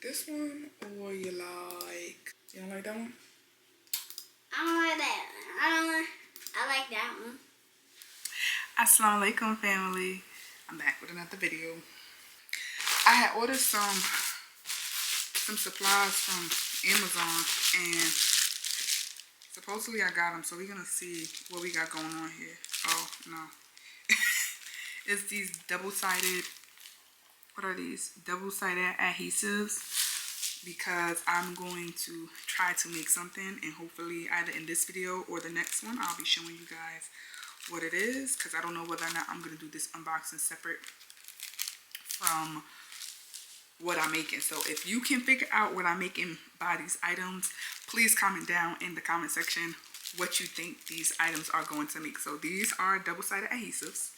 this one or you don't like that one? I don't like that one. I like that one. Assalamu alaikum, family. I'm back with another video. I had ordered some supplies from Amazon and supposedly I got them, so we're gonna see what we got going on here. Oh no. It's these double-sided, what are these? Double-sided adhesives, because I'm going to try to make something, and hopefully either in this video or the next one I'll be showing you guys what it is, because I don't know whether or not I'm going to do this unboxing separate from what I'm making. So if you can figure out what I'm making by these items, please comment down in the comment section what you think these items are going to make. So these are double-sided adhesives.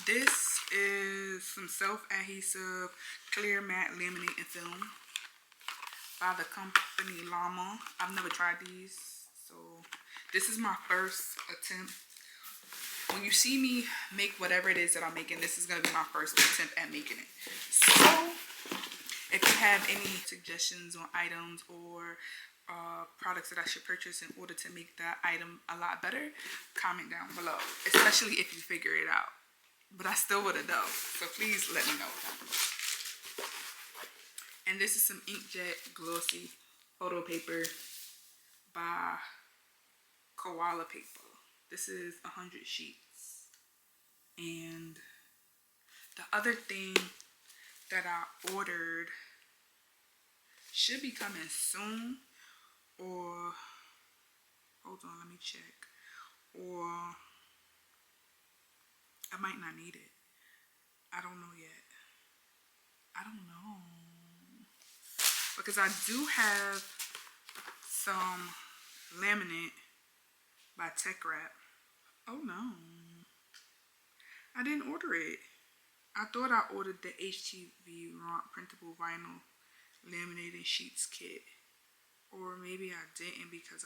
This is some self-adhesive clear matte laminating film by the company Llama. I've never tried these, so this is my first attempt. When you see me make whatever it is that I'm making, this is going to be my first attempt at making it. So if you have any suggestions on items or products that I should purchase in order to make that item a lot better, comment down below, especially if you figure it out. But I still would have done, so please let me know. And this is some inkjet glossy photo paper by Koala Paper. This is 100 sheets. And the other thing that I ordered should be coming soon, or hold on, let me check, or I might not need it. I don't know yet. I don't know, because I do have some laminate by Tech Wrap. Oh no, I didn't order it. I thought I ordered the HTV printable vinyl laminating sheets kit, or maybe I didn't because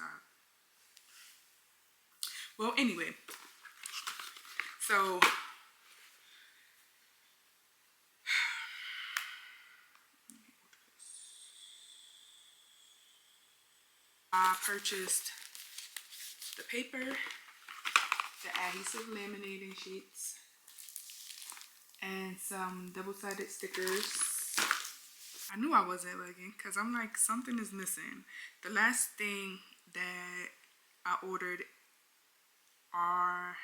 well, anyway, so I purchased the paper, the adhesive laminating sheets, and some double-sided stickers. I knew I wasn't looking because I'm like, something is missing. The last thing that I ordered are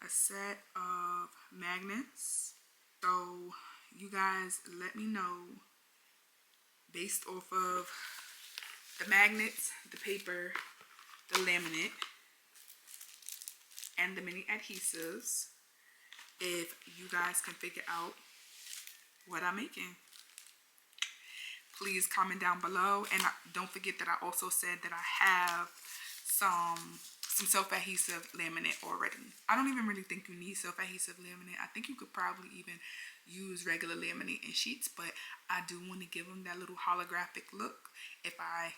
a set of magnets. So you guys let me know, based off of the magnets, the paper, the laminate, and the mini adhesives, if you guys can figure out what I'm making. Please comment down below, and don't forget that I also said that I have some self-adhesive laminate already. I don't even really think you need self-adhesive laminate. I think you could probably even use regular laminate and sheets, but I do want to give them that little holographic look. If I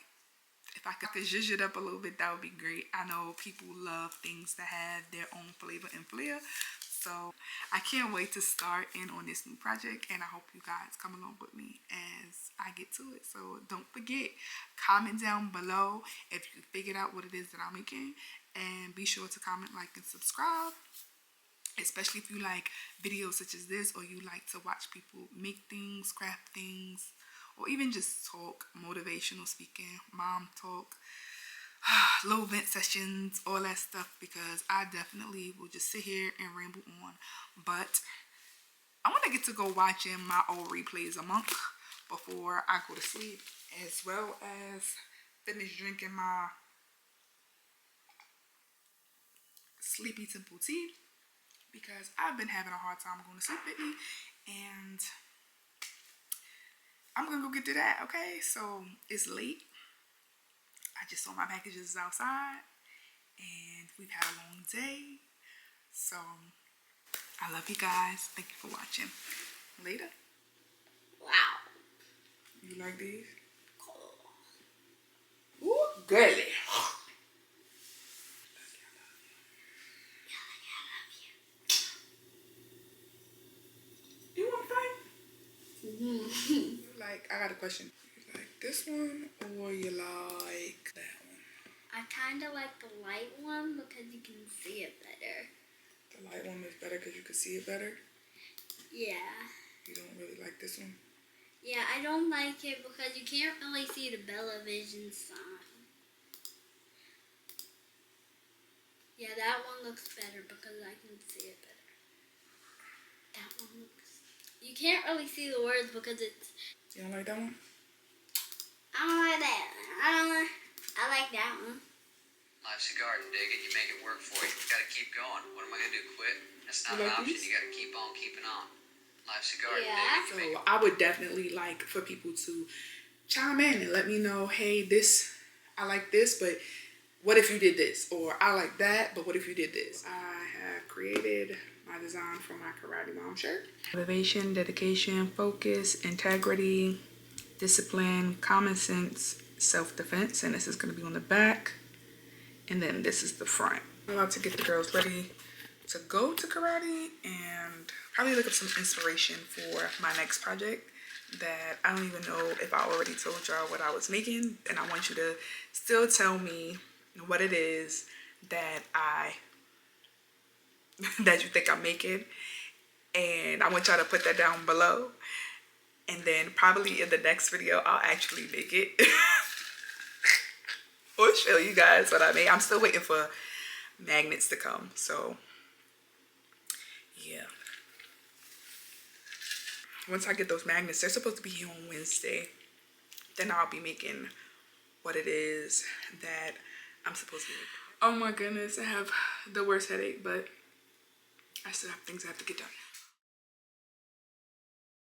could zhuzh it up a little bit, that would be great. I know people love things that have their own flavor and flair. So I can't wait to start in on this new project, and I hope you guys come along with me as I get to it. So don't forget, comment down below if you figured out what it is that I'm making, and be sure to comment, like, and subscribe, especially if you like videos such as this, or you like to watch people make things, craft things, or even just talk, motivational speaking, mom talk, low vent sessions, all that stuff, because I definitely will just sit here and ramble on. But I want to get to go watching my old replays a month before I go to sleep, as well as finish drinking my Sleepy Temple tea, because I've been having a hard time going to sleep lately, and I'm gonna go get to that. Okay, so it's late. I just saw my packages outside, and we've had a long day. So I love you guys. Thank you for watching. Later. Wow. You like these? Cool. Ooh, girly. like, I got a question. You like this one or you like that one? I kind of like the light one because you can see it better. The light one is better because you can see it better? Yeah. You don't really like this one? Yeah, I don't like it because you can't really see the Bella Vision sign. Yeah, that one looks better because I can see it better. That one looks... You can't really see the words because it's... You don't like that one? I don't like that. I like that one. Life's a garden, dig it. You make it work for you. You gotta keep going. What am I gonna do, quit? That's not an option. You gotta keep on keeping on. Life's a garden, dig it. So I would definitely like for people to chime in and let me know, hey, this, I like this, but what if you did this? Or I like that, but what if you did this? I have created my design for my Karate Mom shirt. Motivation, dedication, focus, integrity, discipline, common sense, self-defense, and this is going to be on the back, and then this is the front. I'm about to get the girls ready to go to karate and probably look up some inspiration for my next project that I don't even know if I already told y'all what I was making, and I want you to still tell me what it is that that you think I'm making, and I want y'all to put that down below, and then probably in the next video I'll actually make it or show you guys what I made. I'm still waiting for magnets to come, so yeah. Once I get those magnets, they're supposed to be here on Wednesday, then I'll be making what it is that I'm supposed to make. Oh my goodness, I have the worst headache, but I still have things I have to get done.